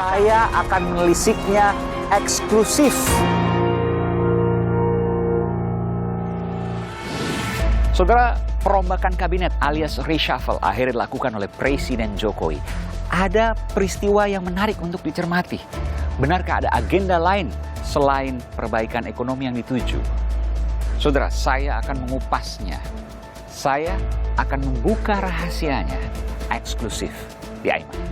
Saya akan menelisiknya eksklusif. Saudara, perombakan kabinet alias reshuffle akhirnya dilakukan oleh Presiden Jokowi. Ada peristiwa yang menarik untuk dicermati. Benarkah ada agenda lain selain perbaikan ekonomi yang dituju? Saudara, saya akan mengupasnya. Saya akan membuka rahasianya eksklusif di Aiman.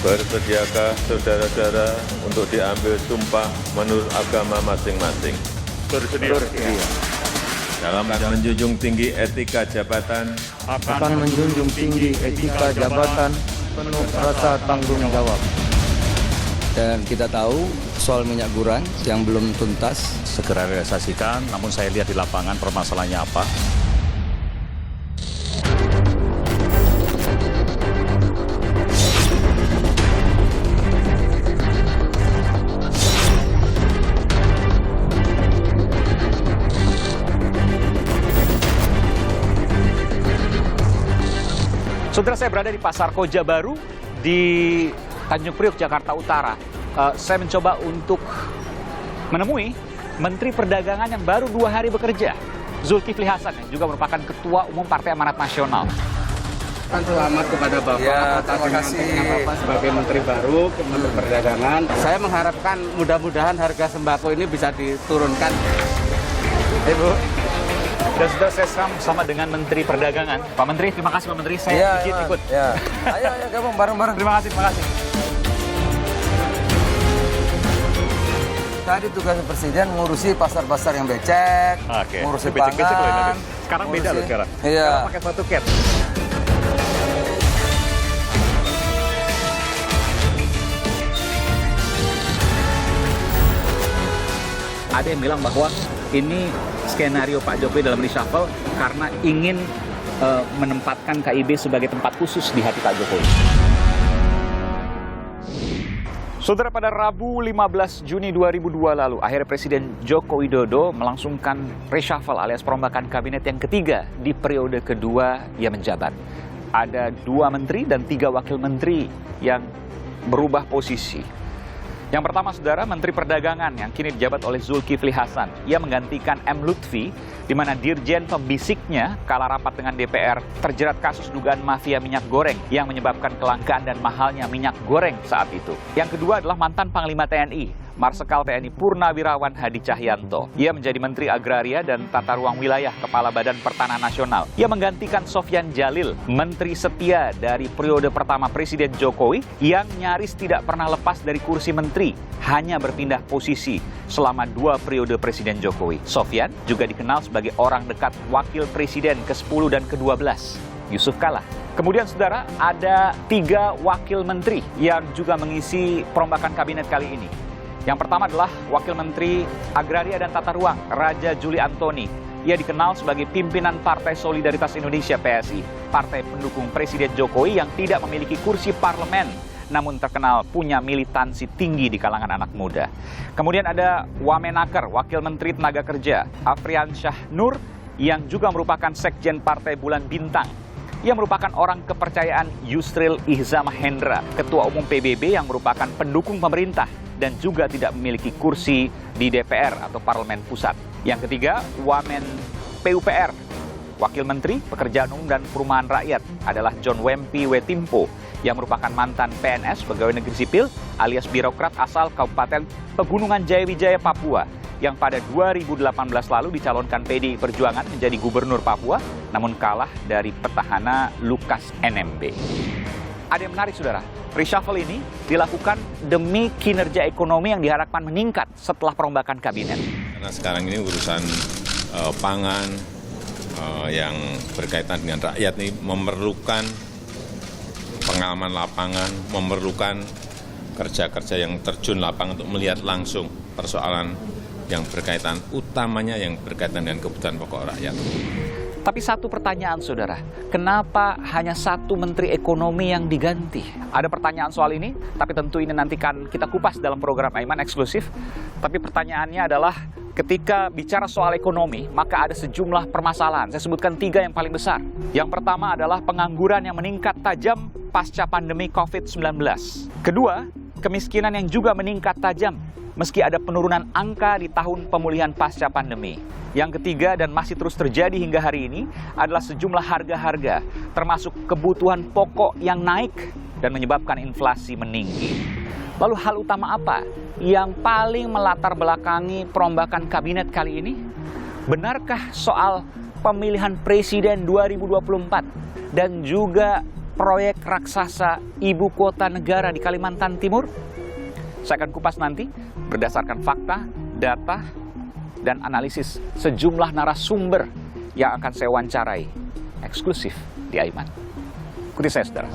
Bersediakah saudara-saudara untuk diambil sumpah menurut agama masing-masing? Bersedia. Dalam menjunjung tinggi etika jabatan, akan menjunjung tinggi etika jabatan penuh rasa tanggung jawab. Dan kita tahu soal minyak goreng yang belum tuntas. Segera realisasikan, namun saya lihat di lapangan permasalahannya apa. Saudara, saya berada di Pasar Koja Baru di Tanjung Priok, Jakarta Utara. Saya mencoba untuk menemui Menteri Perdagangan yang baru 2 hari bekerja, Zulkifli Hasan, yang juga merupakan Ketua Umum Partai Amanat Nasional. Selamat kepada Bapak atas penyampaian Bapak sebagai Menteri baru, Menteri Perdagangan. Saya mengharapkan mudah-mudahan harga sembako ini bisa diturunkan. Ibu. Dan sudah saya sama dengan Menteri Perdagangan. Pak Menteri, terima kasih Pak Menteri. Saya izin ikut. Ya. Ayo gabung bareng-bareng. Terima kasih, terima kasih. Tadi tugas Presiden ngurusi pasar-pasar yang becek, ngurusi pangan. Sekarang beda loh sekarang. Iya. Sekarang pakai satu cat. Ada yang bilang bahwa ini skenario Pak Jokowi dalam reshuffle karena ingin menempatkan KIB sebagai tempat khusus di hati Pak Jokowi. Saudara, pada Rabu 15 Juni 2002 lalu, akhirnya Presiden Joko Widodo melangsungkan reshuffle alias perombakan kabinet yang ketiga di periode kedua ia menjabat. Ada 2 menteri dan 3 wakil menteri yang berubah posisi. Yang pertama, saudara, Menteri Perdagangan yang kini dijabat oleh Zulkifli Hasan. Ia menggantikan M. Lutfi, di mana dirjen pembisiknya kala rapat dengan DPR terjerat kasus dugaan mafia minyak goreng yang menyebabkan kelangkaan dan mahalnya minyak goreng saat itu. Yang kedua adalah mantan Panglima TNI, Marsikal TNI Purnawirawan Hadi Cahyanto. Ia menjadi Menteri Agraria dan Tata Ruang Wilayah Kepala Badan Pertanahan Nasional. Ia menggantikan Sofyan Djalil, Menteri Setia dari periode pertama Presiden Jokowi yang nyaris tidak pernah lepas dari kursi menteri, hanya berpindah posisi selama 2 periode Presiden Jokowi. Sofyan juga dikenal sebagai orang dekat Wakil Presiden ke-10 dan ke-12, Yusuf Kala. Kemudian, saudara, ada 3 wakil menteri yang juga mengisi perombakan kabinet kali ini. Yang pertama adalah Wakil Menteri Agraria dan Tata Ruang, Raja Juli Antoni. Ia dikenal sebagai pimpinan Partai Solidaritas Indonesia (PSI), partai pendukung Presiden Jokowi yang tidak memiliki kursi parlemen, namun terkenal punya militansi tinggi di kalangan anak muda. Kemudian ada Wamenaker, Wakil Menteri Tenaga Kerja, Afrian Syah Nur, yang juga merupakan Sekjen Partai Bulan Bintang. Ia merupakan orang kepercayaan Yusril Ihza Mahendra, Ketua Umum PBB yang merupakan pendukung pemerintah dan juga tidak memiliki kursi di DPR atau Parlemen Pusat. Yang ketiga, Wamen PUPR, Wakil Menteri Pekerjaan Umum dan Perumahan Rakyat adalah John Wempi Wetimpo yang merupakan mantan PNS, pegawai negeri sipil alias birokrat asal Kabupaten Pegunungan Jayawijaya, Papua, yang pada 2018 lalu dicalonkan PDI Perjuangan menjadi Gubernur Papua, namun kalah dari petahana Lukas NMB. Ada yang menarik, saudara. Reshuffle ini dilakukan demi kinerja ekonomi yang diharapkan meningkat setelah perombakan kabinet. karena sekarang ini urusan pangan yang berkaitan dengan rakyat ini memerlukan pengalaman lapangan, memerlukan kerja-kerja yang terjun lapangan untuk melihat langsung persoalan yang berkaitan, utamanya yang berkaitan dengan kebutuhan pokok rakyat. Tapi satu pertanyaan, saudara, kenapa hanya satu menteri ekonomi yang diganti? Ada pertanyaan soal ini, tapi tentu ini nanti kan kita kupas dalam program Aiman eksklusif. Tapi pertanyaannya adalah ketika bicara soal ekonomi, maka ada sejumlah permasalahan. Saya sebutkan 3 yang paling besar. Yang pertama adalah pengangguran yang meningkat tajam pasca pandemi COVID-19. Kedua, kemiskinan yang juga meningkat tajam meski ada penurunan angka di tahun pemulihan pasca pandemi. Yang ketiga dan masih terus terjadi hingga hari ini adalah sejumlah harga-harga, termasuk kebutuhan pokok yang naik dan menyebabkan inflasi meninggi. Lalu hal utama apa yang paling melatar belakangi perombakan kabinet kali ini? Benarkah soal pemilihan presiden 2024 dan juga proyek raksasa ibu kota negara di Kalimantan Timur? Saya akan kupas nanti berdasarkan fakta, data, dan analisis sejumlah narasumber yang akan saya wawancarai eksklusif di Aiman. Ikuti saya, saudara.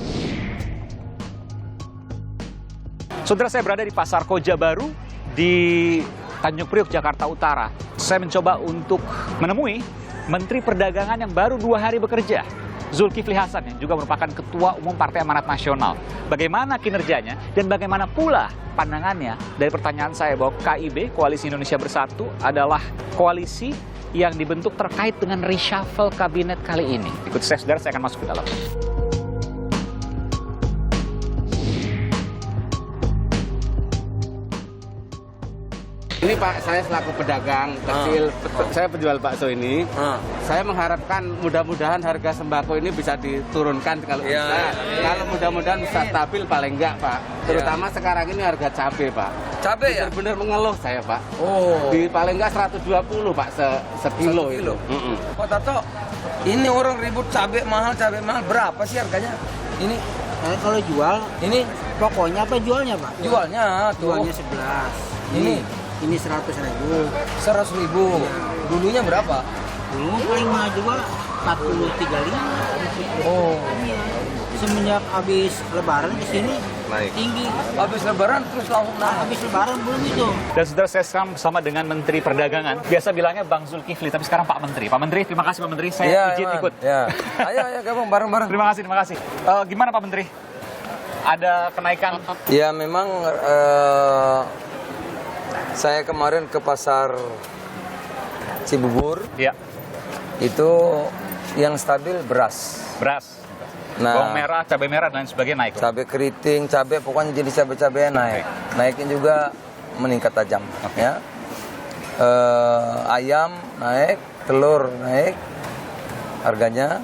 Saudara, saya berada di Pasar Koja Baru di Tanjung Priok, Jakarta Utara. Saya mencoba untuk menemui Menteri Perdagangan yang baru 2 hari bekerja, Zulkifli Hasan, yang juga merupakan Ketua Umum Partai Amanat Nasional. Bagaimana kinerjanya dan bagaimana pula pandangannya dari pertanyaan saya bahwa KIB, Koalisi Indonesia Bersatu, adalah koalisi yang dibentuk terkait dengan reshuffle kabinet kali ini. Ikut saya, saudara, saya akan masuk ke dalam. Ini Pak, saya selaku pedagang kecil, saya penjual bakso ini. Saya mengharapkan mudah-mudahan harga sembako ini bisa diturunkan kalau bisa. Kalau mudah-mudahan bisa stabil paling enggak, Pak. Terutama sekarang ini harga cabai, Pak. Cabai ya? Benar-benar mengeluh saya, Pak. Oh. Di paling enggak 120, Pak, sekilo itu. Pak Tato, ini orang ribut cabai mahal berapa sih harganya? Ini Kalau jual, ini pokoknya apa jualnya Pak? jualnya tuh. Jualnya 11. Ini 100.000. 100.000. Dulunya berapa? Dulu paling mahal juga 40-35. Oh. Iya. Semenjak habis lebaran ke sini tinggi. Habis lebaran terus langsung naik. Habis lebaran belum itu. Dan saudara, saya sekarang bersama dengan Menteri Perdagangan. Biasa bilangnya Bang Zulkifli, tapi sekarang Pak Menteri. Pak Menteri, terima kasih Pak Menteri. Saya izin ikut. Ya. Ayo gabung bareng-bareng. Terima kasih. Gimana Pak Menteri? Ada kenaikan? Ya memang saya kemarin ke pasar Cibubur, Ya, itu yang stabil beras. beras, Nah, bawang merah, cabai merah, dan lain sebagainya naik. cabai keriting, cabai pokoknya jenis cabai-cabai naik. Naiknya juga meningkat tajam. Ya. Ayam naik, telur naik harganya.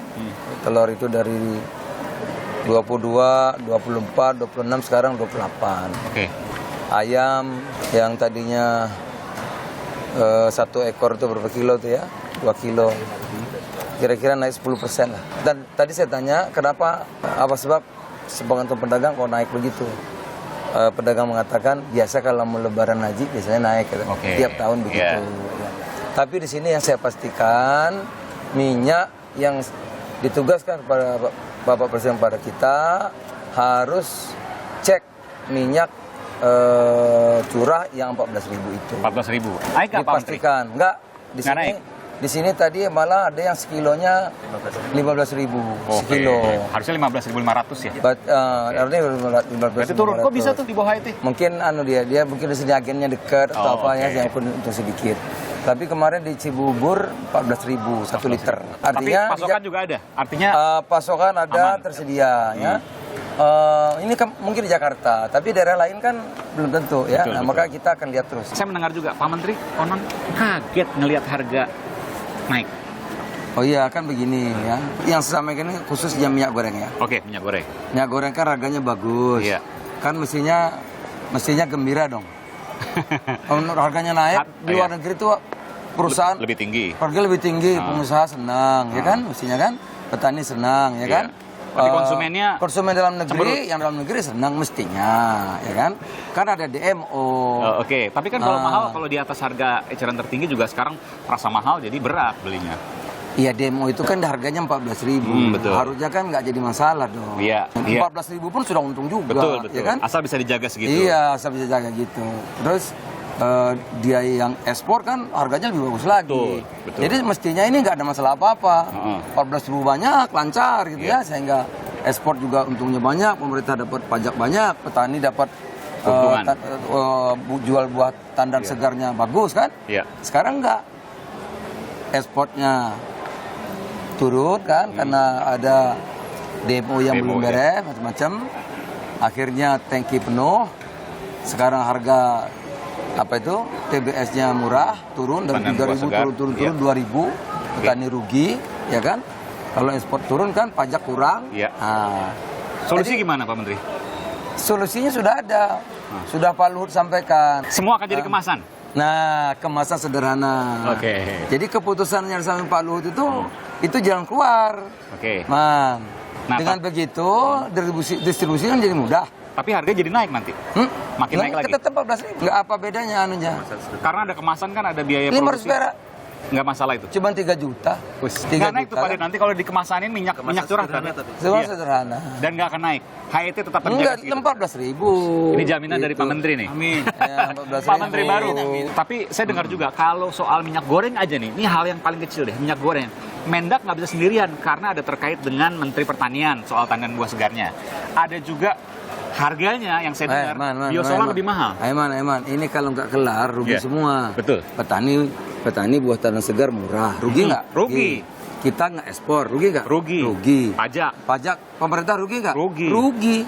Telur itu dari 22, 24, 26 sekarang 28. Oke. Ayam yang tadinya 1 ekor itu berapa kilo tuh ya? 2 kilo. Kira-kira naik 10% lah. Dan tadi saya tanya kenapa, apa sebab sebagian pedagang kok naik begitu? Pedagang mengatakan biasa kalau mau lebaran haji biasanya naik, tiap tahun begitu. Ya. Tapi di sini yang saya pastikan minyak yang ditugaskan kepada Bapak Presiden pada kita harus cek minyak curah yang 14.000 itu. 14.000. Naik nggak Pak Menteri? Dipastikan. Enggak. Di sini tadi malah ada yang sekilonya 15.000 sekilo. Harusnya 15.500 ya? Artinya 15.500. Berarti turun. Kok bisa tuh di bawah itu? Mungkin dia mungkin di sini agennya dekat atau apa ya, yang pun untuk sedikit. Tapi kemarin di Cibubur 14.000 1 liter. Artinya tapi pasokan juga ada. Artinya pasokan ada aman. tersedia ya. Ini kan mungkin di Jakarta, tapi daerah lain kan belum tentu ya. Betul. Maka kita akan lihat terus. saya mendengar juga Pak Menteri konon kaget ngelihat harga naik. Oh iya, kan begini ya. Yang saya sampaikan ini khusus minyak goreng ya. Oke, minyak goreng. Minyak goreng kan harganya bagus. Iya. Kan mestinya gembira dong. Kalau harganya naik di luar negeri itu perusahaan lebih tinggi. harga lebih tinggi, pengusaha senang, ya kan? Mestinya kan petani senang, ya kan? Tapi konsumennya konsumen dalam negeri, yang dalam negeri senang mestinya, ya kan? Kan ada DMO. Oke, tapi kan kalau mahal, kalau di atas harga eceran tertinggi juga sekarang terasa mahal, jadi berat belinya. Iya, DMO itu kan harganya 14.000. Betul. Harusnya kan nggak jadi masalah dong. Iya. 14.000 pun sudah untung juga. Betul. Ya kan? Asal bisa dijaga segitu. Iya, asal bisa jaga gitu. Terus dia yang ekspor kan harganya lebih bagus lagi. Betul. Jadi mestinya ini nggak ada masalah apa-apa. 14.000 banyak, lancar gitu ya, sehingga ekspor juga untungnya banyak, pemerintah dapat pajak banyak, petani dapat Keuntungan. Jual buah tandan segarnya bagus kan? Iya. Sekarang enggak. Ekspornya turun kan karena ada demo yang belum beres macam-macam. Akhirnya tangki penuh. Sekarang harga apa itu TBS-nya murah, turun dari Panen buah 3.000 segar. turun Iya. 2.000. Petani rugi, ya kan? Kalau ekspor turun kan pajak kurang. Iya. Nah, Solusi gimana Pak Menteri? solusinya sudah ada. Sudah Pak Luhut sampaikan. Semua akan jadi kemasan. Nah, kemasan sederhana. Oke. Jadi keputusan yang disampaikan Pak Luhut itu jalan keluar. Oke. Nah, dengan begitu distribusi kan jadi mudah. Tapi harga jadi naik nanti. Makin naik lagi. Tetap 14.000. Nggak apa bedanya anunya. Karena ada kemasan kan ada biaya 500 produksi. perak. Nggak masalah itu. Cuma 3 juta. 3 Nggak naik tuh Pak kan? nanti kalau dikemasanin minyak curah kan. Semua Iya. sederhana. Dan nggak akan naik. HET tetap terjaga. Enggak, segitu. 14.000. Ini jaminan dari Pak Menteri nih. Amin. Ya, 14.000. Pak Menteri baru. Tapi saya dengar juga kalau soal minyak goreng aja nih, ini hal yang paling kecil deh, minyak goreng. Mendak nggak bisa sendirian karena ada terkait dengan Menteri Pertanian soal tandan buah segarnya. Ada juga harganya yang saya dengar biosolar lebih mahal. Aiman, ini kalau nggak kelar rugi Iya. semua. Betul. Petani buah tandan segar murah, rugi nggak? Rugi. Kita nggak ekspor, rugi nggak? Rugi. Pajak. Pemerintah rugi nggak? Rugi.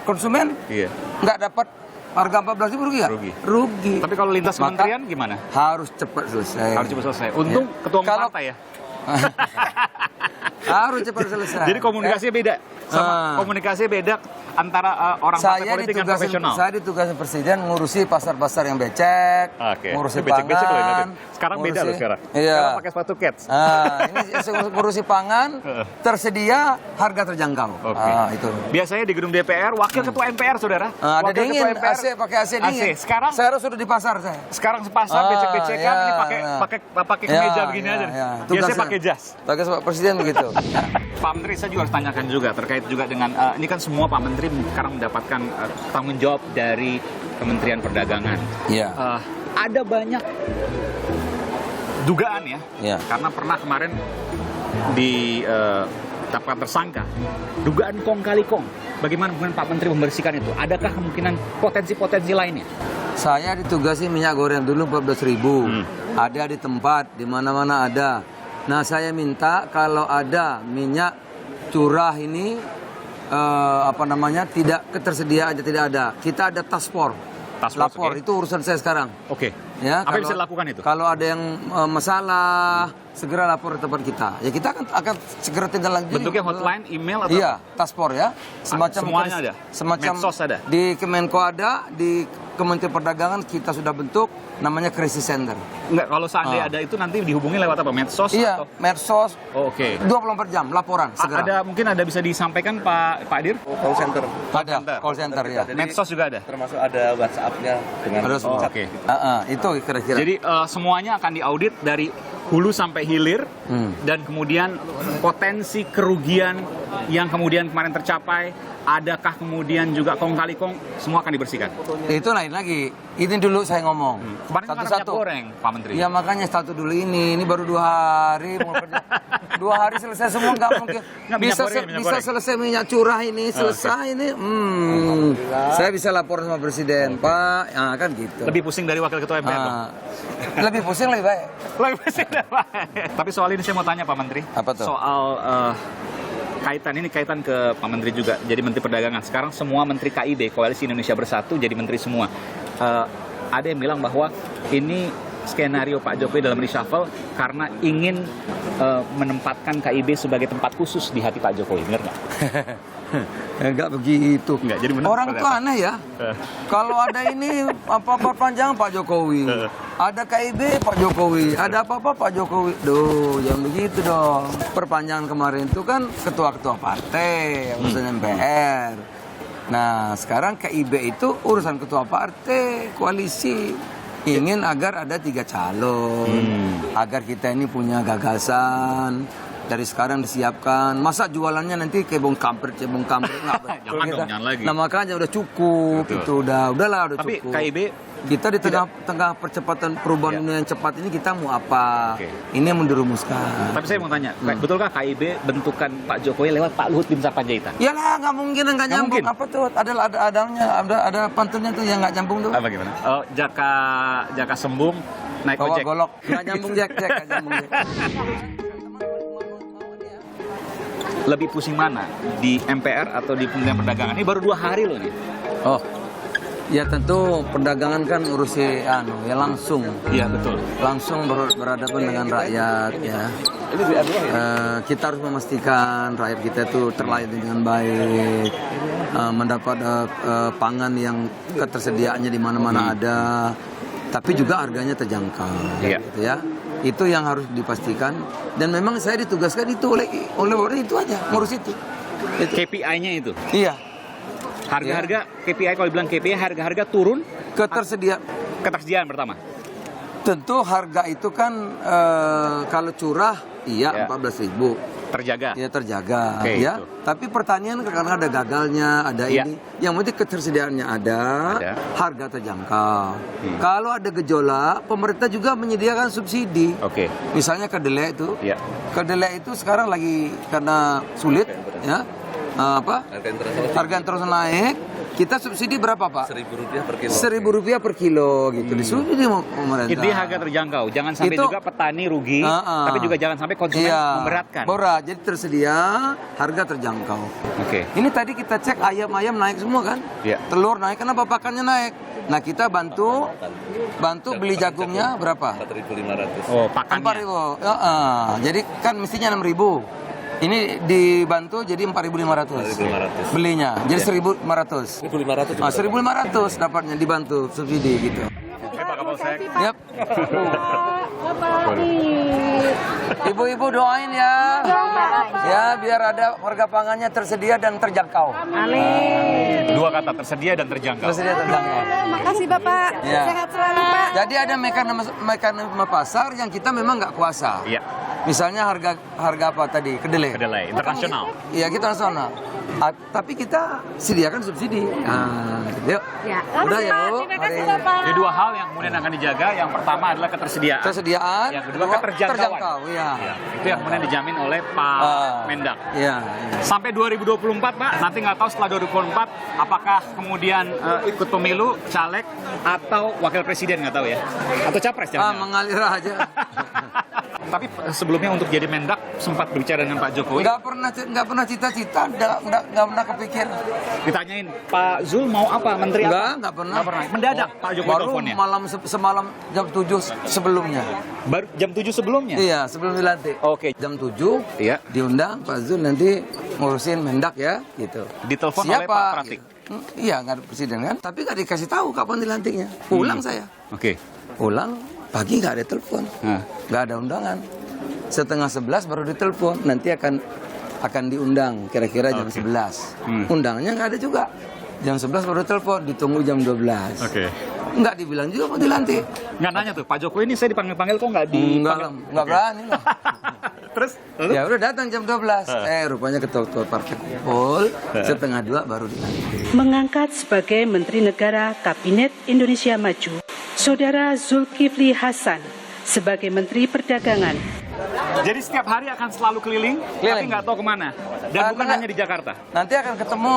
Konsumen Iya. nggak dapat harga 14.000 rugi nggak? Rugi. Tapi kalau lintas Maka kementerian gimana? harus cepat selesai. Harus cepat selesai. Untung ketua umum Kalau- partai ya. Harus cepat selesai. Jadi komunikasinya beda. Komunikasinya beda antara orang partai politik dan profesional. Saya ditugasin presiden ngurusi pasar-pasar yang becek, Oke. ngurusi Becek-becek loh ini. pangan. Sekarang beda loh sekarang. Iya. Sekarang pakai sepatu cats. Ini ngurusi pangan, tersedia, harga terjangkau. Oke. Itu. Biasanya di gedung DPR, wakil ketua MPR, saudara. Ada Wakil dingin, ketua MPR, AC pakai AC dingin. Sekarang saya harus sudah di pasar saya. sekarang sepasar becek-becekan, ya, ini ya. pakai kemeja begini aja. Biasanya pakai jas. Pakai Pak Presiden begitu. Pak Menteri, saya juga harus tanyakan juga terkait juga dengan ini kan semua Pak Menteri sekarang mendapatkan tanggung jawab dari Kementerian Perdagangan. Iya. Ada banyak dugaan ya, Iya. karena pernah kemarin ditetapkan tersangka, dugaan kong kali kong. Bagaimana mungkin Pak Menteri membersihkan itu? Adakah kemungkinan potensi-potensi lainnya? Saya ditugasi minyak goreng dulu 14.000. Ada di tempat, di mana-mana ada. Nah, saya minta kalau ada minyak curah ini tidak ketersediaan aja tidak ada. Kita ada task force. Lapor oke. itu urusan saya sekarang. Oke. Ya, Apa yang bisa dilakukan itu? Kalau ada yang masalah, segera lapor ke tempat kita. Ya kita akan segera tindak lanjut. Bentuknya hotline, email atau Iya, task force ya. semuanya ada? Semacam Medsos ada? Di Kemenko ada, di Kementerian Perdagangan kita sudah bentuk namanya crisis center. Enggak, kalau seandainya ada itu nanti dihubungi lewat apa? Medsos Iya, atau? medsos. Oh, oke. 24 jam laporan segera. Mungkin ada bisa disampaikan Pak Dir? Call center. Ada call center ya. Medsos juga ada. Termasuk ada WhatsApp-nya dengan Ada semua. Oke. Itu kira-kira. Jadi semuanya akan diaudit dari hulu sampai hilir dan kemudian potensi kerugian yang kemudian kemarin tercapai, adakah kemudian juga kong kali kong, semua akan dibersihkan. Itu lain lagi. Ini dulu saya ngomong. Kemarin kan minyak goreng, Pak Menteri. Ya makanya satu dulu ini baru 2 hari. 2 hari selesai semua nggak mungkin. Nggak, minyak goreng. Bisa selesai minyak curah ini selesai ini. Saya bisa lapor sama presiden, Pak. Ya kan gitu. Lebih pusing dari wakil ketua MPR. loh. Lebih pusing lebih baik. Lebih pusing dari Pak. Tapi soal ini saya mau tanya Pak Menteri. Apa tuh? Soal kaitan ke Pak Menteri juga. Jadi Menteri Perdagangan. Sekarang semua Menteri KIB, Koalisi Indonesia Bersatu, jadi Menteri semua. Ada yang bilang bahwa ini skenario Pak Jokowi dalam reshuffle karena ingin menempatkan KIB sebagai tempat khusus di hati Pak Jokowi. Benar nggak? Enggak begitu. Enggak, jadi benar. Orang tuh aneh ya. Kalau ada ini apa-apa panjang Pak Jokowi. Ada KIB Pak Jokowi. Ada apa-apa Pak Jokowi. Duh, jangan begitu dong. Perpanjangan kemarin itu kan ketua-ketua partai, urusan MPR. Nah, sekarang KIB itu urusan ketua partai, koalisi. Ingin agar ada 3 calon. Agar kita ini punya gagasan. Dari sekarang disiapkan. Masa jualannya nanti cebong kampret nggak betul Jangan kita. dong, jangan lagi. Nah makanya udah cukup. Betul. Itu udahlah Tapi cukup. KIB Kita di tengah percepatan perubahan dunia yang cepat ini kita mau apa? Oke. Ini yang mendirumuskan. Tapi saya mau tanya, betulkah KIB bentukan Pak Jokowi lewat Pak Luhut bin Sarpanjaitan? Iyalah, nggak mungkin nggak nyambung. mungkin. Apa tuh? Ada pantunnya tuh yang nggak nyambung tuh. Apa gimana? Oh, Jaka Sembung naik Bawa ojek. golok, nggak nyambung Jack, nggak nyambung Jack. Lebih pusing mana? Di MPR atau di Kementerian Perdagangan? Ini baru 2 hari loh nih. Oh, ya tentu perdagangan kan urusi ya langsung. Iya, betul. Langsung berhadapan dengan rakyat ya. Kita harus memastikan rakyat kita itu terlayani dengan baik, mendapat pangan yang ketersediaannya di mana-mana ada, tapi juga harganya terjangkau. Iya. Gitu ya. Itu yang harus dipastikan. Dan memang saya ditugaskan itu oleh orang itu aja, ngurus itu. KPI-nya itu. Iya. Harga-harga KPI, kalau dibilang KPI, harga-harga turun. Ketersediaan pertama. Tentu harga itu kan kalau curah iya 14.000. Terjaga. Ya terjaga. Oke, ya. itu. Tapi pertanian karena ada gagalnya, ada Iya. ini. Yang penting ketersediaannya ada. Harga terjangkau. Kalau ada gejolak, pemerintah juga menyediakan subsidi. Oke. Misalnya kedelai itu. Iya. Kedelai itu sekarang lagi karena sulit, ya. Harga yang terus naik. Kita subsidi berapa, Pak? Rp1.000 per kilo. Rp1.000 per kilo gitu. Disubsidi pemerintah. Itu harga terjangkau. Jangan sampai Itu- juga petani rugi, tapi juga jangan sampai konsumen memberatkan. Berat. Jadi tersedia, harga terjangkau. Oke. Ini tadi kita cek ayam-ayam naik semua kan? Iya. Telur naik, kenapa pakannya naik? Nah kita bantu beli jagungnya berapa? 4.500. Oh, pakannya. 4.000. Jadi kan mestinya 6.000. Ini dibantu jadi 4.500. 4.500. Belinya. Jadi 1.500. 1.500. 1.500 dapatnya dibantu subsidi gitu. Yap. Ibu-ibu doain ya. Ya biar ada harga pangannya tersedia dan terjangkau. Dua kata, tersedia dan terjangkau. Tersedia terjangkau. Makasih Bapak. Ya. Sehat selalu Pak. Jadi ada mekanisme pasar yang kita memang nggak kuasa. Iya. Misalnya harga apa tadi? Kedelai. Kedelai internasional. Iya kita nasional. Tapi kita sediakan subsidi. Yuk. Ya. Udah ya Bu. Terima kasih Mari. Bapak. Jadi 2 hal yang kemudian akan dijaga. Yang pertama adalah ketersediaan. Ketersediaan. Yang kedua keterjangkauan. Terjangkau. Iya. Ya, itu yang kemudian dijamin oleh Pak Mendak. Iya. Sampai 2024 Pak, nanti nggak tahu setelah 2024 apakah kemudian ikut pemilu, caleg atau wakil presiden nggak tahu ya, atau capres jangan. Mengalir aja. Tapi sebelumnya untuk jadi Mendak sempat berbicara dengan Pak Jokowi. Nggak pernah cita-cita, nggak pernah kepikir. Ditanyain Pak Zul mau apa, menteri apa? Nggak pernah. Nggak pernah. Mendadak Pak Jokowi Baru teleponnya. semalam jam 7 sebelumnya. Baru jam 7 sebelumnya. Iya, sebelum dilantik. Oke. Jam 7 Iya. diundang Pak Zul nanti ngurusin Mendak ya, gitu. Ditelepon oleh Pak Pratik. Iya, nggak ada presiden kan. Tapi nggak dikasih tahu kapan dilantiknya. Pulang saya. Oke. Pulang pagi nggak ada telepon, Nah. nggak ada undangan. Setengah 11 baru ditelepon. Nanti akan diundang kira-kira jam 11. Undangannya nggak ada juga. Jam 11 baru telepon, ditunggu jam 12. Oke. Nggak dibilang juga mau dilantik. Nggak nanya tuh, Pak Jokowi ini saya dipanggil-panggil kok nggak di... Nggak berani lah. Terus? Lalu? Ya udah datang jam 12. Rupanya ketua partai kumpul, setengah 2 baru dilantik. Mengangkat sebagai Menteri Negara Kabinet Indonesia Maju, Saudara Zulkifli Hasan sebagai Menteri Perdagangan. Jadi setiap hari akan selalu keliling, tapi nggak tahu kemana. Dan bukan hanya di Jakarta. Nanti akan ketemu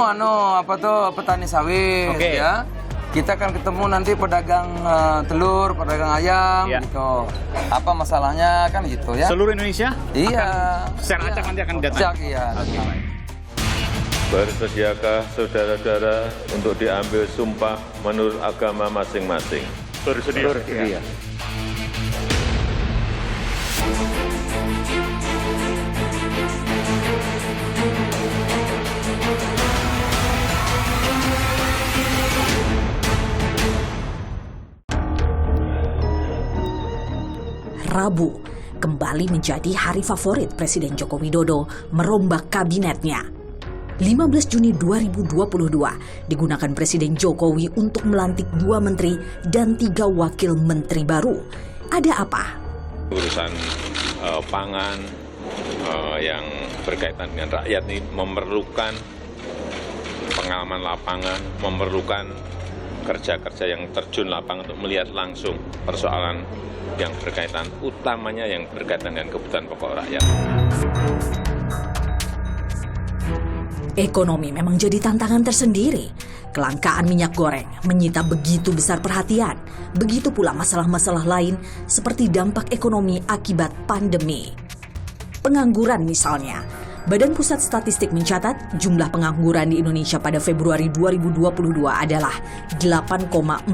petani sawit Oke. ya. Kita akan ketemu nanti pedagang telur, pedagang ayam Ya. gitu. Apa masalahnya kan gitu ya. Seluruh Indonesia? Iya. Secara acak nanti akan datang. Acak, iya. Bersediakah saudara-saudara untuk diambil sumpah menurut agama masing-masing? Bersedia. Rabu kembali menjadi hari favorit Presiden Joko Widodo merombak kabinetnya. 15 Juni 2022 digunakan Presiden Jokowi untuk melantik 2 menteri dan 3 wakil menteri baru. Ada apa? Urusan pangan yang berkaitan dengan rakyat ini memerlukan pengalaman lapangan, memerlukan kerja-kerja yang terjun lapangan untuk melihat langsung persoalan yang berkaitan, utamanya yang berkaitan dengan kebutuhan pokok rakyat. Ekonomi memang jadi tantangan tersendiri. Kelangkaan minyak goreng menyita begitu besar perhatian. Begitu pula masalah-masalah lain seperti dampak ekonomi akibat pandemi. Pengangguran misalnya. Badan Pusat Statistik mencatat jumlah pengangguran di Indonesia pada Februari 2022 adalah 8,40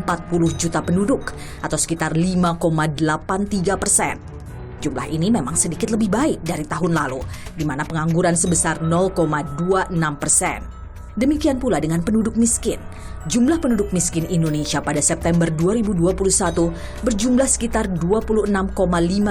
juta penduduk atau sekitar 5,83%. Jumlah ini memang sedikit lebih baik dari tahun lalu, di mana pengangguran sebesar 0,26%. Demikian pula dengan penduduk miskin. Jumlah penduduk miskin Indonesia pada September 2021 berjumlah sekitar 26,5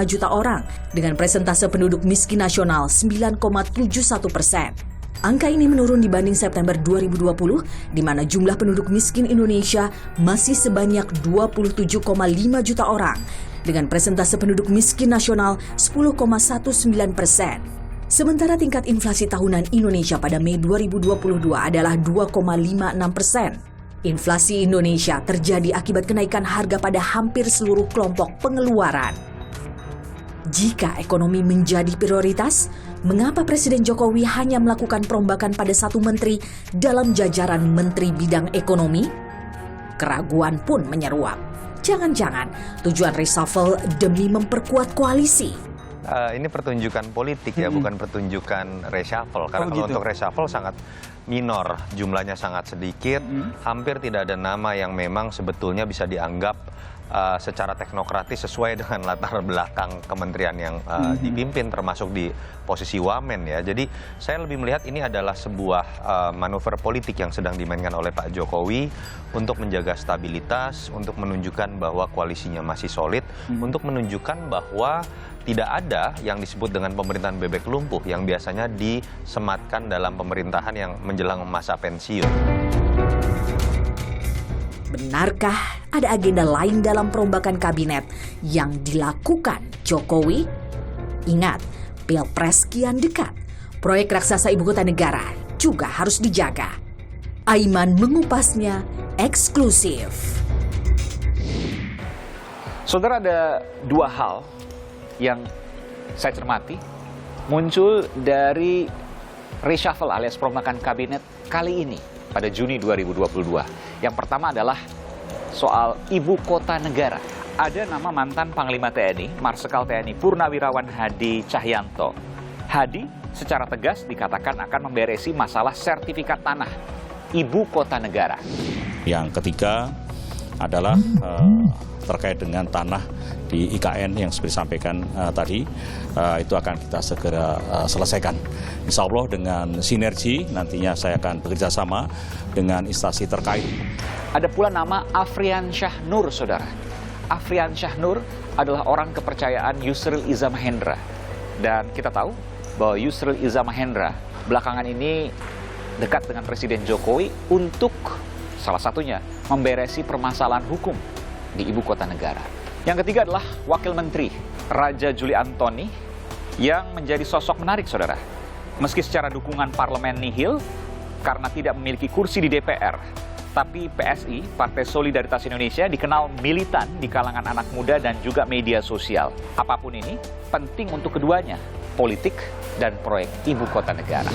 juta orang dengan persentase penduduk miskin nasional 9,71%. Angka ini menurun dibanding September 2020 di mana jumlah penduduk miskin Indonesia masih sebanyak 27,5 juta orang dengan persentase penduduk miskin nasional 10,19%. Sementara tingkat inflasi tahunan Indonesia pada Mei 2022 adalah 2,56%. Inflasi Indonesia terjadi akibat kenaikan harga pada hampir seluruh kelompok pengeluaran. Jika ekonomi menjadi prioritas, mengapa Presiden Jokowi hanya melakukan perombakan pada satu menteri dalam jajaran Menteri Bidang Ekonomi? Keraguan pun menyeruak. Jangan-jangan tujuan reshuffle demi memperkuat koalisi. Ini pertunjukan politik ya, bukan pertunjukan reshuffle. Karena kalau untuk reshuffle sangat minor, jumlahnya sangat sedikit, hampir tidak ada nama yang memang sebetulnya bisa dianggap secara teknokratis sesuai dengan latar belakang kementerian yang dipimpin, termasuk di posisi wamen ya. Jadi saya lebih melihat ini adalah sebuah manuver politik yang sedang dimainkan oleh Pak Jokowi untuk menjaga stabilitas, untuk menunjukkan bahwa koalisinya masih solid, untuk menunjukkan bahwa tidak ada yang disebut dengan pemerintahan bebek lumpuh yang biasanya disematkan dalam pemerintahan yang menjelang masa pensiun. Benarkah ada agenda lain dalam perombakan kabinet yang dilakukan Jokowi? Ingat, Pilpres kian dekat. Proyek raksasa ibu kota negara juga harus dijaga. Aiman mengupasnya eksklusif. Saudara, ada dua hal yang saya cermati muncul dari reshuffle alias perombakan kabinet kali ini pada Juni 2022. Yang pertama adalah soal ibu kota negara. Ada nama mantan Panglima TNI, Marsikal TNI Purnawirawan Hadi Cahyanto. Hadi secara tegas dikatakan akan memberesi masalah sertifikat tanah ibu kota negara. Yang ketiga adalah terkait dengan tanah di IKN yang seperti disampaikan tadi, itu akan kita segera selesaikan. Insya Allah dengan sinergi nantinya saya akan bekerja sama dengan instansi terkait. Ada pula nama Afrian Syah Nur, saudara. Afrian Syah Nur adalah orang kepercayaan Yusril Iza Mahendra. Dan kita tahu bahwa Yusril Iza Mahendra belakangan ini dekat dengan Presiden Jokowi untuk salah satunya memberesi permasalahan hukum di ibu kota negara. Yang ketiga adalah Wakil Menteri Raja Juli Antoni yang menjadi sosok menarik, saudara. Meski secara dukungan parlemen nihil karena tidak memiliki kursi di DPR, tapi PSI, Partai Solidaritas Indonesia, dikenal militan di kalangan anak muda dan juga media sosial. Apapun ini, penting untuk keduanya, politik dan proyek ibu kota negara.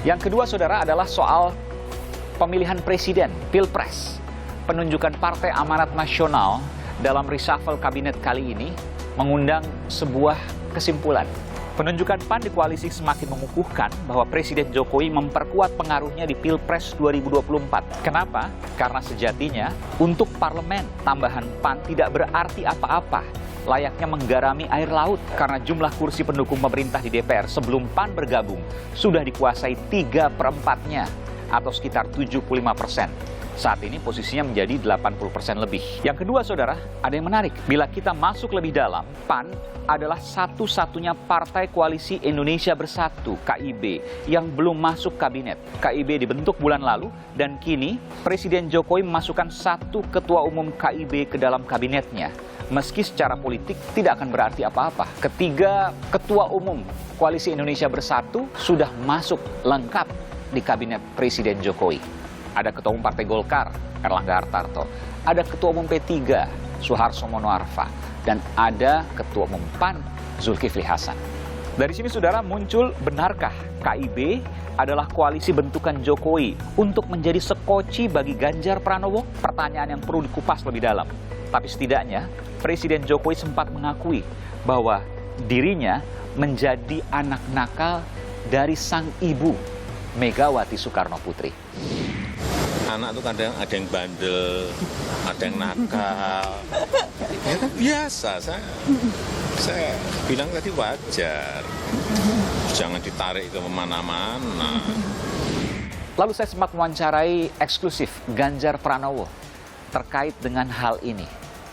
Yang kedua, saudara, adalah soal pemilihan presiden, Pilpres. Penunjukan Partai Amanat Nasional dalam reshuffle kabinet kali ini mengundang sebuah kesimpulan. Penunjukan PAN di koalisi semakin mengukuhkan bahwa Presiden Jokowi memperkuat pengaruhnya di Pilpres 2024. Kenapa? Karena sejatinya untuk parlemen tambahan PAN tidak berarti apa-apa. Layaknya menggarami air laut karena jumlah kursi pendukung pemerintah di DPR sebelum PAN bergabung sudah dikuasai 3/4-nya atau sekitar 75%. Saat ini posisinya menjadi 80% lebih. Yang kedua, saudara, ada yang menarik. Bila kita masuk lebih dalam, PAN adalah satu-satunya partai koalisi Indonesia Bersatu, KIB, yang belum masuk kabinet. KIB dibentuk bulan lalu, dan kini Presiden Jokowi memasukkan satu ketua umum KIB ke dalam kabinetnya. Meski secara politik tidak akan berarti apa-apa. Ketiga ketua umum koalisi Indonesia Bersatu sudah masuk lengkap di kabinet Presiden Jokowi. Ada Ketua Umum Partai Golkar, Erlangga Hartarto. Ada Ketua Umum P3, Suharto Monoarfa. Dan ada Ketua Umum PAN, Zulkifli Hasan. Dari sini, saudara, muncul benarkah KIB adalah koalisi bentukan Jokowi untuk menjadi sekoci bagi Ganjar Pranowo? Pertanyaan yang perlu dikupas lebih dalam. Tapi setidaknya, Presiden Jokowi sempat mengakui bahwa dirinya menjadi anak nakal dari sang ibu, Megawati Soekarno Putri. Anak tuh kadang ada yang bandel, ada yang nakal. Ya kan biasa, saya bilang tadi wajar. Jangan ditarik ke mana-mana. Lalu saya sempat mewawancarai eksklusif Ganjar Pranowo terkait dengan hal ini,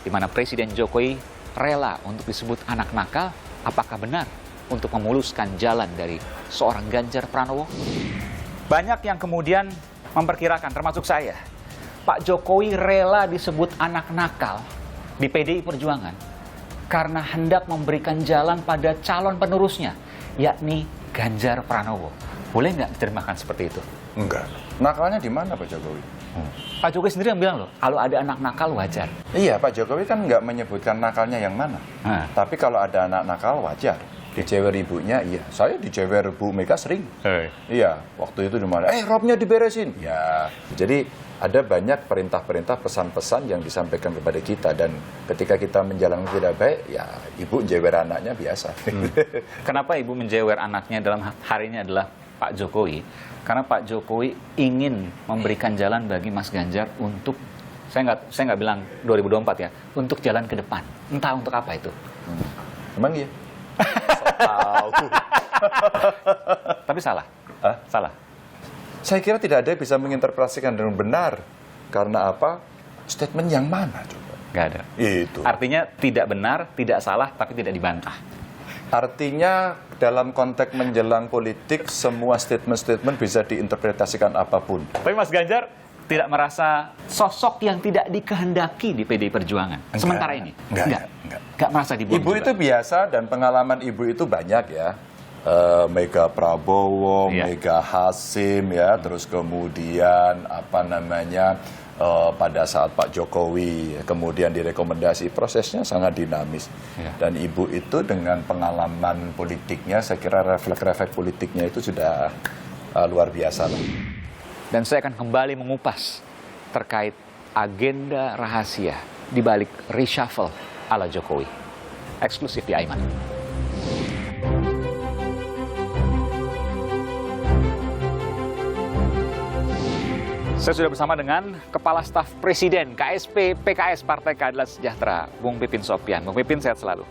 di mana Presiden Jokowi rela untuk disebut anak nakal. Apakah benar untuk memuluskan jalan dari seorang Ganjar Pranowo? Banyak yang kemudian memperkirakan, termasuk saya, Pak Jokowi rela disebut anak nakal di PDI Perjuangan karena hendak memberikan jalan pada calon penerusnya, yakni Ganjar Pranowo. Boleh nggak diterjemahkan seperti itu? Enggak. Nakalnya di mana Pak Jokowi? Pak Jokowi sendiri yang bilang loh, kalau ada anak nakal wajar. Iya, Pak Jokowi kan nggak menyebutkan nakalnya yang mana. Tapi kalau ada anak nakal wajar. Dijewer ibunya, iya. Saya dijewer Bu Mega sering. Iya, waktu itu dimana? Robnya diberesin. Ya, jadi ada banyak perintah-perintah, pesan-pesan yang disampaikan kepada kita. Dan ketika kita menjalankan tidak baik, ya ibu jewer anaknya biasa. Kenapa ibu menjewer anaknya dalam hari ini adalah Pak Jokowi? Karena Pak Jokowi ingin memberikan jalan bagi Mas Ganjar untuk, saya nggak bilang 2024 ya, untuk jalan ke depan. Entah untuk apa itu. Emang iya? Tapi salah. Salah. Saya kira tidak ada yang bisa menginterpretasikan dengan benar. Karena apa? Statement yang mana coba? Nggak ada. Itu. Artinya tidak benar, tidak salah, tapi tidak dibantah. Artinya dalam konteks menjelang politik, semua statement-statement bisa diinterpretasikan apapun. Tapi Mas Ganjar tidak merasa sosok yang tidak dikehendaki di PDI Perjuangan. Sementara ini? Enggak merasa dibuang. Ibu juga. Itu biasa dan pengalaman ibu itu banyak ya. Mega Prabowo, Mega Hasim ya, terus kemudian pada saat Pak Jokowi kemudian direkomendasi, prosesnya sangat dinamis. Dan ibu itu dengan pengalaman politiknya, saya kira refleks-refleks politiknya itu sudah luar biasa lah. Dan saya akan kembali mengupas terkait agenda rahasia di balik reshuffle ala Jokowi. Eksklusif di Aiman. Saya sudah bersama dengan Kepala Staf Presiden KSP PKS Partai Keadilan Sejahtera, Bung Pipin Sopyan. Bung Pipin, sehat selalu.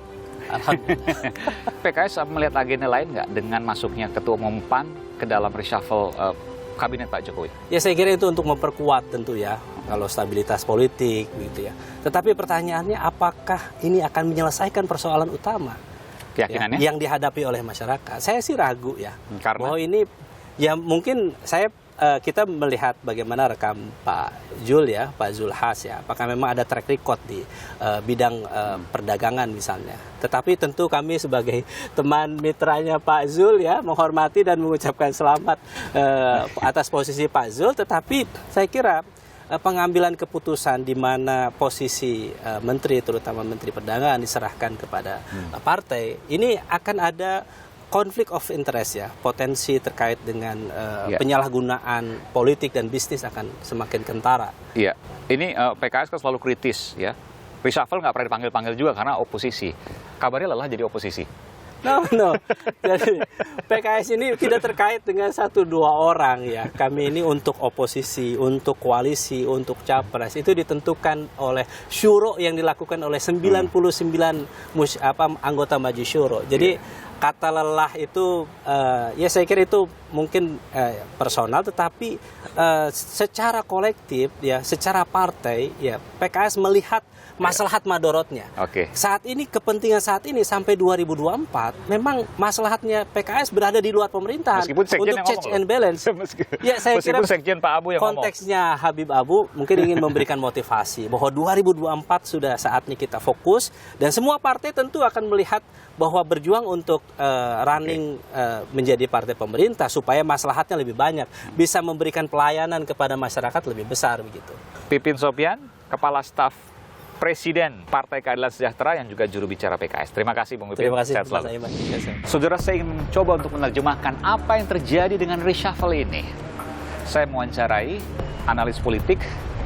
Alhamdulillah. PKS melihat agenda lain nggak dengan masuknya Ketua Umum PAN ke dalam reshuffle Kabinet Pak Jokowi? Ya, saya kira itu untuk memperkuat tentu ya, kalau stabilitas politik gitu ya. Tetapi pertanyaannya, apakah ini akan menyelesaikan persoalan utama keyakinannya yang dihadapi oleh masyarakat? Saya sih ragu ya. Karena bahwa ini ya mungkin kita melihat bagaimana rekam Pak Zulhas ya, apakah memang ada track record di bidang perdagangan misalnya. Tetapi tentu kami sebagai teman mitranya Pak Zul ya, menghormati dan mengucapkan selamat atas posisi Pak Zul. Tetapi saya kira pengambilan keputusan di mana posisi menteri, terutama Menteri Perdagangan, diserahkan kepada partai, ini akan ada konflik of interest ya, potensi terkait dengan penyalahgunaan politik dan bisnis akan semakin kentara. Iya, ini PKS kan selalu kritis ya. Reshuffle nggak pernah dipanggil-panggil juga karena oposisi. Kabarnya lelah jadi oposisi. No. Jadi PKS ini tidak terkait dengan 1-2 orang ya. Kami ini untuk oposisi, untuk koalisi, untuk capres itu ditentukan oleh syuro yang dilakukan oleh 99 anggota Majelis Syuro. Jadi kata lelah itu ya saya kira itu mungkin personal, tetapi secara kolektif ya, secara partai ya, PKS melihat maslahat madorotnya. Saat ini, kepentingan saat ini sampai 2024 memang maslahatnya PKS berada di luar pemerintahan untuk check and balance. Ya, saya kira Pak Abu yang konteksnya ngomong. Habib Abu mungkin ingin memberikan motivasi bahwa 2024 sudah saatnya kita fokus, dan semua partai tentu akan melihat bahwa berjuang untuk running menjadi partai pemerintah supaya maslahatnya lebih banyak, bisa memberikan pelayanan kepada masyarakat lebih besar begitu. Pipin Sopian, Kepala Staf Presiden Partai Keadilan Sejahtera yang juga juru bicara PKS. Terima kasih Bung Pipin. Terima kasih. Sehat selalu. Saudara, saya ingin mencoba untuk menerjemahkan apa yang terjadi dengan reshuffle ini. Saya mewawancarai analis politik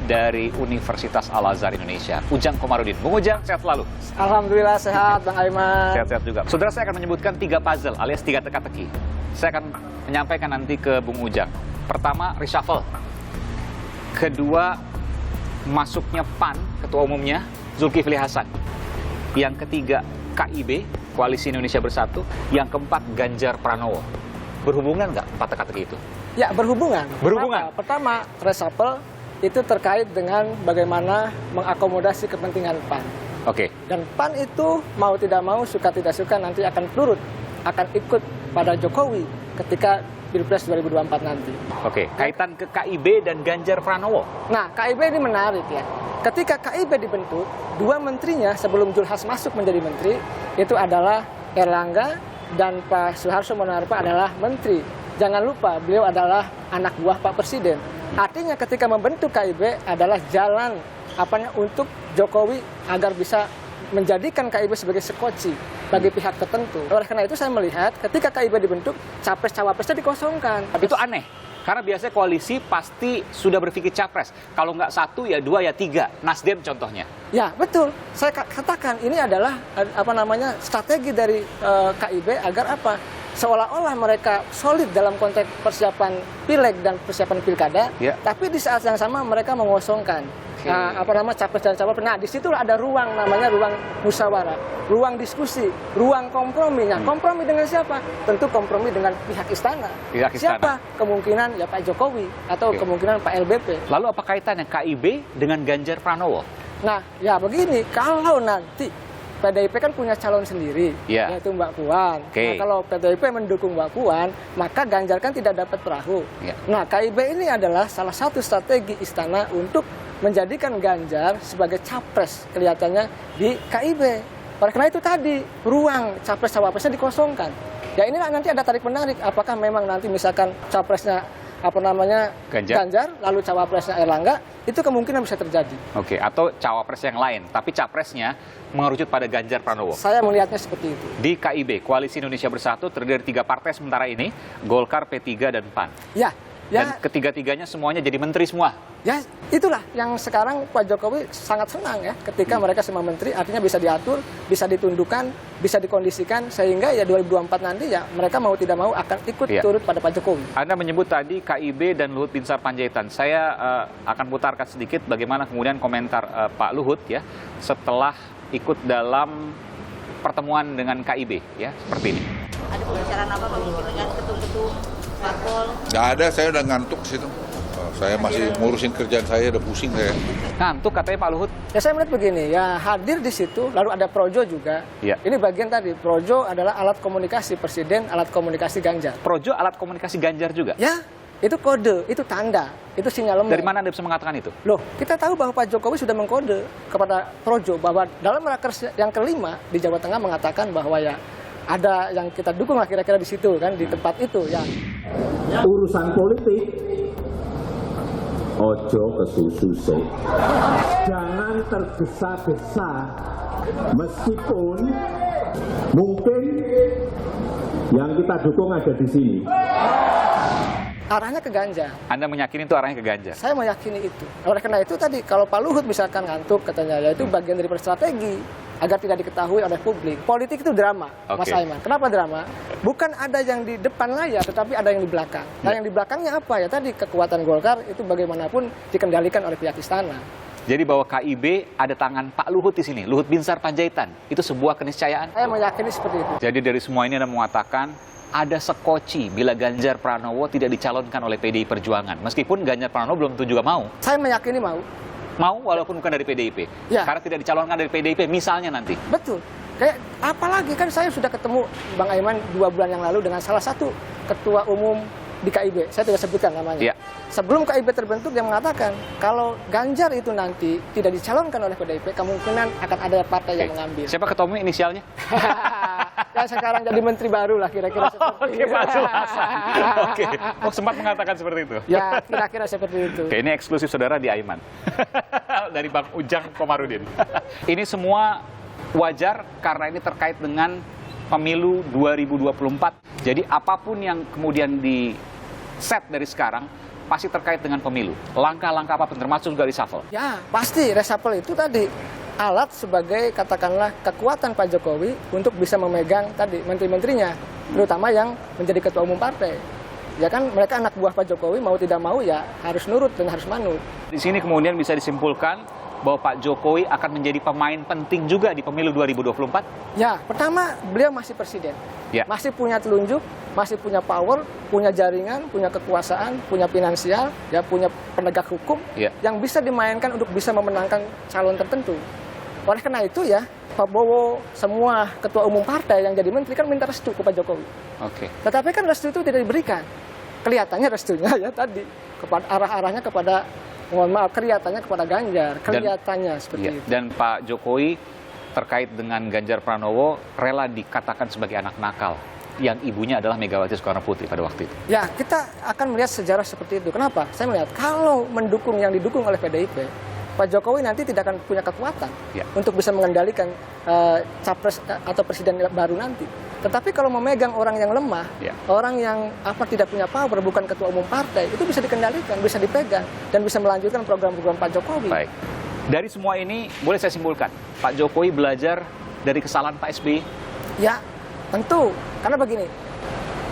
dari Universitas Al-Azhar Indonesia, Ujang Komarudin. Bung Ujang, sehat selalu. Alhamdulillah sehat, Bang Aiman. Sehat-sehat juga. Saudara, saya akan menyebutkan 3 puzzle alias 3 teka-teki. Saya akan menyampaikan nanti ke Bung Ujang. Pertama, reshuffle. Kedua, masuknya PAN, ketua umumnya Zulkifli Hasan. Yang ketiga, KIB, Koalisi Indonesia Bersatu. Yang keempat, Ganjar Pranowo. Berhubungan nggak 4 teka-teki itu? Ya, berhubungan. Berhubungan. Kenapa? Pertama, reshuffle itu terkait dengan bagaimana mengakomodasi kepentingan PAN. Oke. Dan PAN itu mau tidak mau, suka tidak suka nanti akan turut, akan ikut pada Jokowi ketika Pilpres 2024 nanti. Oke, kaitan ke KIB dan Ganjar Pranowo. Nah, KIB ini menarik ya. Ketika KIB dibentuk, 2 menterinya sebelum Zulhas masuk menjadi menteri, itu adalah Erlangga dan Pak Suharto Monoarfa adalah menteri. Jangan lupa, beliau adalah anak buah Pak Presiden. Artinya ketika membentuk KIB adalah jalan untuk Jokowi agar bisa menjadikan KIB sebagai sekoci bagi pihak tertentu. Oleh karena itu saya melihat ketika KIB dibentuk, capres-cawapresnya dikosongkan. Itu aneh, karena biasanya koalisi pasti sudah berpikir capres. Kalau nggak 1 ya 2 ya 3. Nasdem contohnya. Ya betul, saya katakan ini adalah strategi dari KIB agar apa? Seolah-olah mereka solid dalam konteks persiapan pileg dan persiapan pilkada, tapi di saat yang sama mereka mengosongkan capres dan cawapres. Nah, disitulah ada ruang ruang musyawarah, ruang diskusi, ruang kompromi. Nah, kompromi dengan siapa? Tentu kompromi dengan pihak istana. Siapa? Kemungkinan ya Pak Jokowi atau kemungkinan Pak LBP. Lalu apa kaitannya KIB dengan Ganjar Pranowo? Nah, ya begini, kalau nanti PDIP kan punya calon sendiri, yaitu Mbak Puan. Nah, kalau PDIP mendukung Mbak Puan, maka Ganjar kan tidak dapat perahu. Nah, KIB ini adalah salah satu strategi istana untuk menjadikan Ganjar sebagai capres kelihatannya di KIB. Oleh karena itu tadi, ruang capres-cawapresnya dikosongkan. Ya inilah nanti ada tarik-menarik, apakah memang nanti misalkan capresnya Ganjar, lalu cawapresnya Erlangga, itu kemungkinan bisa terjadi. Oke, atau cawapres yang lain, tapi capresnya mengerucut pada Ganjar Pranowo. Saya melihatnya seperti itu. Di KIB, Koalisi Indonesia Bersatu terdiri dari 3 partai sementara ini, Golkar, P3, dan PAN. Dan ketiga-tiganya semuanya jadi menteri semua. Ya, itulah yang sekarang Pak Jokowi sangat senang ya, ketika mereka semua menteri, artinya bisa diatur, bisa ditundukkan, bisa dikondisikan, sehingga ya 2024 nanti ya mereka mau tidak mau akan ikut turut pada Pak Jokowi. Anda menyebut tadi KIB dan Luhut Binsar Panjaitan. Saya akan putarkan sedikit bagaimana kemudian komentar Pak Luhut ya setelah ikut dalam pertemuan dengan KIB ya, seperti ini. Ada pembicaraan apa Pak mungkin dengan ketum-ketum parpol? Nggak ada, saya udah ngantuk situ. Saya masih ngurusin kerjaan saya, udah pusing saya. Ngantuk katanya Pak Luhut? Ya saya melihat begini, ya hadir di situ, lalu ada Projo juga. Ini bagian tadi, Projo adalah alat komunikasi Presiden, alat komunikasi Ganjar. Projo alat komunikasi Ganjar juga? Ya, itu kode, itu tanda, itu sinyalemen. Dari mana Anda bisa mengatakan itu? Loh, kita tahu bahwa Pak Jokowi sudah mengkode kepada Projo bahwa dalam raker yang kelima di Jawa Tengah mengatakan bahwa ya ada yang kita dukung lah kira-kira di situ kan, di tempat itu ya. Urusan politik ojo kesusu. Jangan tergesa-gesa meskipun mungkin yang kita dukung ada di sini. Arahnya ke Ganjar. Anda meyakini itu arahnya ke Ganjar? Saya meyakini itu. Oleh karena itu tadi kalau Pak Luhut misalkan ngantuk katanya, ya itu bagian dari strategi agar tidak diketahui oleh publik. Politik itu drama, Mas Aiman. Kenapa drama? Bukan ada yang di depan layar, tetapi ada yang di belakang. Nah, yang di belakangnya apa ya? Tadi kekuatan Golkar itu bagaimanapun dikendalikan oleh pihak istana. Jadi bahwa KIB ada tangan Pak Luhut di sini, Luhut Binsar Panjaitan. Itu sebuah keniscayaan? Saya meyakini seperti itu. Jadi dari semua ini Anda mengatakan ada sekoci bila Ganjar Pranowo tidak dicalonkan oleh PDI Perjuangan. Meskipun Ganjar Pranowo belum tentu juga mau. Saya meyakini mau. Mau walaupun bukan dari PDIP. Karena tidak dicalonkan dari PDIP misalnya nanti. Betul. Kayak apalagi kan saya sudah ketemu Bang Aiman 2 bulan yang lalu dengan salah satu ketua umum di KIB. Saya tidak sebutkan namanya. Sebelum KIB terbentuk dia mengatakan kalau Ganjar itu nanti tidak dicalonkan oleh PDIP, kemungkinan akan ada partai yang mengambil. Siapa ketua umum inisialnya? yang sekarang jadi menteri baru lah kira-kira seperti itu. Pak Zul Hasan. Oke. Oh, sempat mengatakan seperti itu. Ya, kira-kira seperti itu. Oke, ini eksklusif saudara di Aiman. Dari Bang Ujang Komarudin. Ini semua wajar karena ini terkait dengan pemilu 2024. Jadi apapun yang kemudian di set dari sekarang pasti terkait dengan pemilu. Langkah-langkah apapun termasuk juga reshuffle. Ya, pasti reshuffle itu tadi alat sebagai katakanlah kekuatan Pak Jokowi untuk bisa memegang tadi menteri-menterinya, terutama yang menjadi ketua umum partai. Ya kan mereka anak buah Pak Jokowi, mau tidak mau ya harus nurut dan harus manut. Di sini kemudian bisa disimpulkan bahwa Pak Jokowi akan menjadi pemain penting juga di pemilu 2024? Ya, pertama beliau masih presiden. Ya. Masih punya telunjuk, masih punya power, punya jaringan, punya kekuasaan, punya finansial, ya punya penegak hukum yang bisa dimainkan untuk bisa memenangkan calon tertentu. Oleh karena itu ya, Pak Bowo, semua ketua umum partai yang jadi menteri kan minta restu ke Pak Jokowi. Oke. Tetapi kan restu itu tidak diberikan. Kelihatannya restunya ya tadi kepada arah-arahnya kepada, mohon maaf, kelihatannya kepada Ganjar, kelihatannya seperti itu. Dan Pak Jokowi terkait dengan Ganjar Pranowo rela dikatakan sebagai anak nakal yang ibunya adalah Megawati Soekarno Putri pada waktu itu. Ya, kita akan melihat sejarah seperti itu. Kenapa? Saya melihat kalau mendukung yang didukung oleh PDIP, Pak Jokowi nanti tidak akan punya kekuatan untuk bisa mengendalikan capres atau presiden baru nanti. Tetapi kalau memegang orang yang lemah, orang yang tidak punya power, bukan ketua umum partai, itu bisa dikendalikan, bisa dipegang, dan bisa melanjutkan program-program Pak Jokowi. Baik. Dari semua ini, boleh saya simpulkan, Pak Jokowi belajar dari kesalahan Pak SBY? Ya, tentu. Karena begini,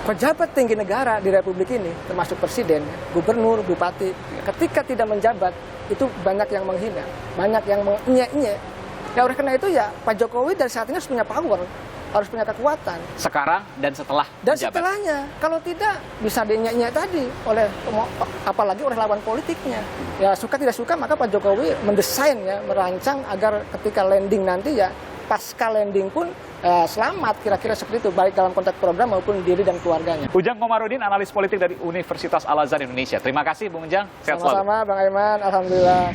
pejabat tinggi negara di Republik ini, termasuk presiden, gubernur, bupati, ketika tidak menjabat, itu banyak yang menghina, banyak yang menye-nye. Ya, oleh karena itu ya, Pak Jokowi dari saat ini harus punya power, harus punya kekuatan. Sekarang dan setelah dan menjabat. Setelahnya, kalau tidak bisa dinyanyi tadi oleh apalagi oleh lawan politiknya. Ya suka tidak suka maka Pak Jokowi mendesain ya, merancang agar ketika landing nanti ya pasca landing pun selamat, kira-kira seperti itu, baik dalam konteks program maupun diri dan keluarganya. Ujang Komarudin, analis politik dari Universitas Al-Azhar Indonesia. Terima kasih Bung Ujang, sehat selalu. Sama-sama Bang Aiman, alhamdulillah.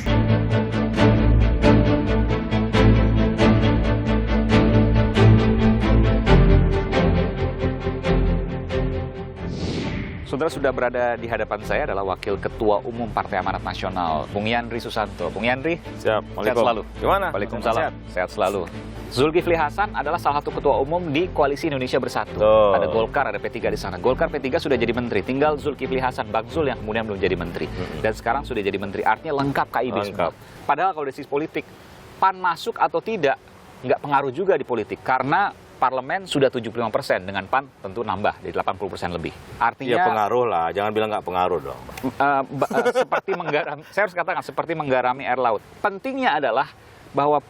Saudara, sudah berada di hadapan saya adalah Wakil Ketua Umum Partai Amanat Nasional, Bung Yandri Susanto. Bung Yandri, sehat selalu. Gimana? Waalaikumsalam. Sehat selalu. Zulkifli Hasan adalah salah satu ketua umum di Koalisi Indonesia Bersatu. Ada Golkar, ada P3 di sana. Golkar, P3 sudah jadi menteri. Tinggal Zulkifli Hasan, Bang Zul yang kemudian belum jadi menteri. Dan sekarang sudah jadi menteri. Artinya lengkap KIB semua. Padahal kalau dari sisi politik, PAN masuk atau tidak, nggak pengaruh juga di politik. Karena parlemen sudah 75%, dengan PAN tentu nambah jadi 80% lebih. Artinya ya pengaruh lah, jangan bilang nggak pengaruh dong. Seperti menggarami, saya harus katakan seperti menggarami air laut. Pentingnya adalah bahwa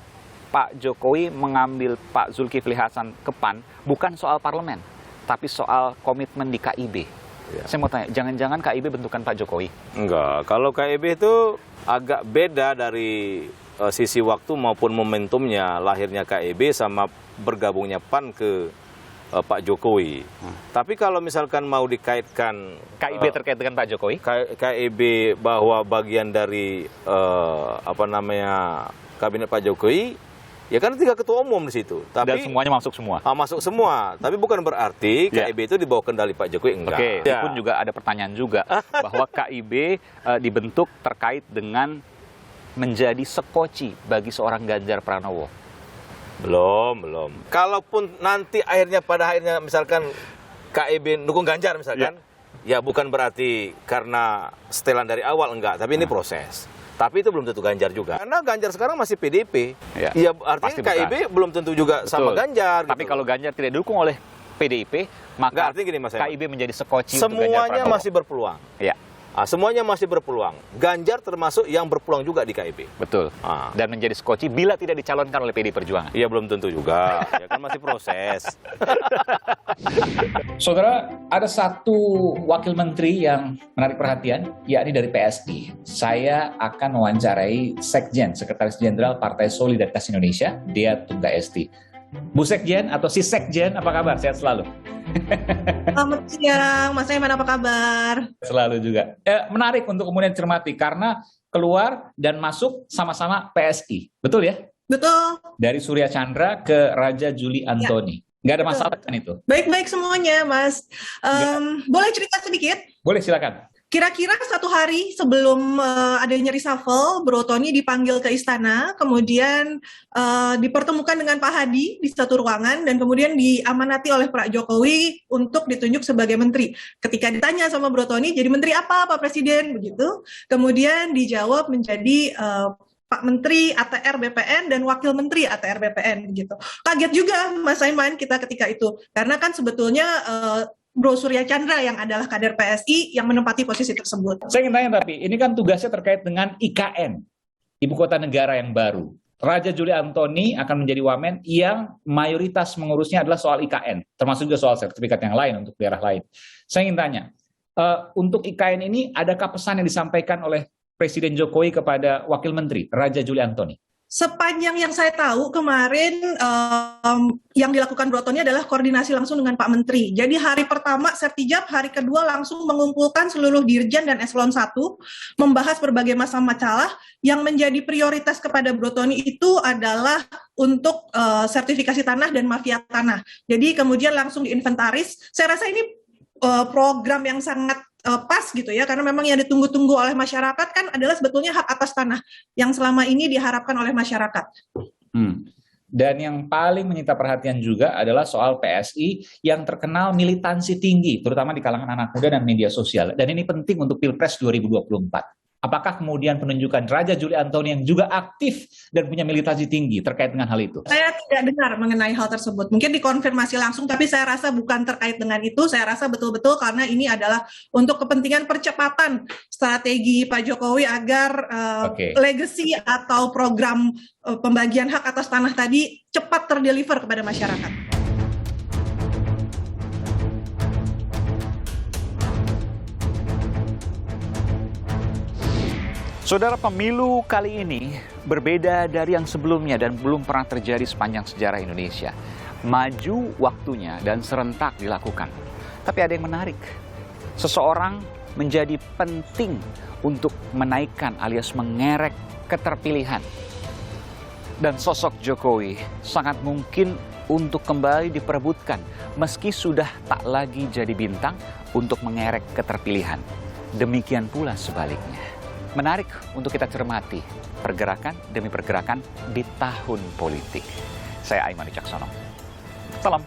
Pak Jokowi mengambil Pak Zulkifli Hasan ke PAN bukan soal parlemen, tapi soal komitmen di KIB. Ya. Saya mau tanya, jangan-jangan KIB bentukan Pak Jokowi? Enggak, kalau KIB itu agak beda dari sisi waktu maupun momentumnya lahirnya KIB sama bergabungnya PAN ke Pak Jokowi. Tapi kalau misalkan mau dikaitkan KIB terkait dengan Pak Jokowi, KIB bahwa bagian dari kabinet Pak Jokowi, ya kan 3 ketua umum di situ. Tapi dan semuanya masuk semua. Masuk semua. Tapi bukan berarti KIB itu di bawah kendali Pak Jokowi, enggak. Oke, itu pun juga ada pertanyaan juga bahwa KIB dibentuk terkait dengan menjadi sekoci bagi seorang Ganjar Pranowo. Belum. Kalaupun nanti pada akhirnya misalkan KIB dukung Ganjar misalkan, ya bukan berarti karena setelan dari awal, enggak. Tapi ini proses. Tapi itu belum tentu Ganjar juga. Karena Ganjar sekarang masih PDIP. Ya artinya KIB belum tentu juga sama Ganjar. Tapi kalau Ganjar tidak didukung oleh PDIP, maka gini, KIB menjadi sekoci untuk Ganjar Pranowo. Semuanya masih berpeluang. Ya. Semuanya masih berpeluang. Ganjar termasuk yang berpeluang juga di KIB. Betul. Dan menjadi skoci bila tidak dicalonkan oleh PDI Perjuangan. Iya, belum tentu juga. Ya kan masih proses. Saudara, ada satu wakil menteri yang menarik perhatian, yakni dari PSI. Saya akan mewawancarai Sekjen, Sekretaris Jenderal Partai Solidaritas Indonesia, Dea Tunggaesti. Bu Sekjen atau si Sekjen, apa kabar? Sehat selalu. Selamat siang, Mas Aiman, apa kabar? Selalu juga. Menarik untuk kemudian cermati karena keluar dan masuk sama-sama PSI. Betul ya? Betul. Dari Surya Chandra ke Raja Juli Antoni. Nggak ada masalah kan itu? Baik-baik semuanya, Mas. Boleh cerita sedikit? Boleh, silakan. Kira-kira 1 hari sebelum adanya reshuffle, Bro Tony dipanggil ke istana, kemudian dipertemukan dengan Pak Hadi di satu ruangan, dan kemudian diamanati oleh Pak Jokowi untuk ditunjuk sebagai menteri. Ketika ditanya sama Bro Tony, jadi menteri apa Pak Presiden? Begitu. Kemudian dijawab menjadi Pak Menteri ATR BPN dan Wakil Menteri ATR BPN gitu. Kaget juga Mas Saiman kita ketika itu, karena kan sebetulnya Bro Surya Chandra yang adalah kader PSI yang menempati posisi tersebut. Saya ingin tanya tapi, ini kan tugasnya terkait dengan IKN, Ibu Kota Negara yang baru. Raja Juli Antoni akan menjadi wamen yang mayoritas mengurusnya adalah soal IKN, termasuk juga soal sertifikat yang lain untuk daerah lain. Saya ingin tanya, untuk IKN ini adakah pesan yang disampaikan oleh Presiden Jokowi kepada Wakil Menteri, Raja Juli Antoni? Sepanjang yang saya tahu kemarin yang dilakukan Bro Tony adalah koordinasi langsung dengan Pak Menteri. Jadi hari pertama Sertijab, hari kedua langsung mengumpulkan seluruh Dirjen dan Eselon 1, membahas berbagai masalah yang menjadi prioritas kepada Bro Tony itu adalah untuk sertifikasi tanah dan mafia tanah. Jadi kemudian langsung diinventaris. Saya rasa ini program yang sangat pas gitu ya, karena memang yang ditunggu-tunggu oleh masyarakat kan adalah sebetulnya hak atas tanah yang selama ini diharapkan oleh masyarakat. Dan yang paling menyita perhatian juga adalah soal PSI yang terkenal militansi tinggi, terutama di kalangan anak muda dan media sosial. Dan ini penting untuk Pilpres 2024. Apakah kemudian penunjukan Raja Juli Antoni yang juga aktif dan punya militansi tinggi terkait dengan hal itu? Saya tidak dengar mengenai hal tersebut. Mungkin dikonfirmasi langsung, tapi saya rasa bukan terkait dengan itu. Saya rasa betul-betul karena ini adalah untuk kepentingan percepatan strategi Pak Jokowi agar legacy atau program pembagian hak atas tanah tadi cepat terdeliver kepada masyarakat. Saudara, pemilu kali ini berbeda dari yang sebelumnya dan belum pernah terjadi sepanjang sejarah Indonesia. Maju waktunya dan serentak dilakukan. Tapi ada yang menarik. Seseorang menjadi penting untuk menaikkan alias mengerek keterpilihan. Dan sosok Jokowi sangat mungkin untuk kembali diperebutkan meski sudah tak lagi jadi bintang untuk mengerek keterpilihan. Demikian pula sebaliknya. Menarik untuk kita cermati pergerakan demi pergerakan di tahun politik. Saya Aiman Wicaksono. Salam.